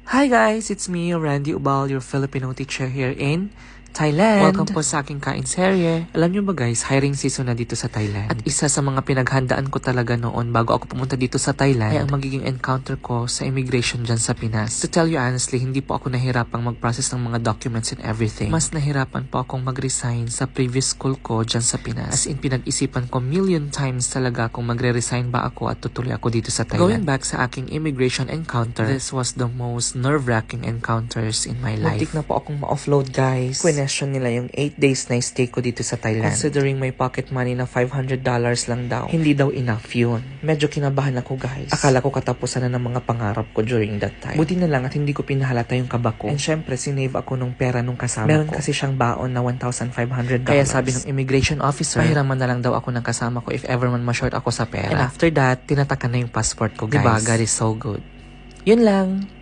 Hi guys, it's me, Randy Ubal, your Filipino teacher here in Thailand. Welcome po sa aking kain serye. Alam nyo ba guys, hiring season na dito sa Thailand. At isa sa mga pinaghandaan ko talaga noon bago ako pumunta dito sa Thailand ay ang magiging encounter ko sa immigration dyan sa Pinas. To tell you honestly, hindi po ako nahirapang mag-process ng mga documents and everything. Mas nahirapan po akong mag-resign sa previous school ko dyan sa Pinas. As in, pinag-isipan ko million times talaga kung magre-resign ba ako at tutuloy ako dito sa Thailand. Going back sa aking immigration encounter, this was the most nerve-wracking encounters in my life. Muntik na po akong ma-offload guys. Question nila yung 8 days na stay ko dito sa Thailand. Considering my pocket money na $500 lang daw, hindi daw enough yun. Medyo kinabahan ako guys. Akala ko katapusan na ng mga pangarap ko during that time. Buti na lang at hindi ko pinahalata yung kaba ko. And syempre, sinave ako nung pera nung kasama Meron ko. Kasi siyang baon na $1,500. Kaya sabi ng immigration officer, pahiraman na lang daw ako ng kasama ko if ever man ma-short ako sa pera. And after that, tinatakan na yung passport ko guys. Diba? God is so good. Yun lang.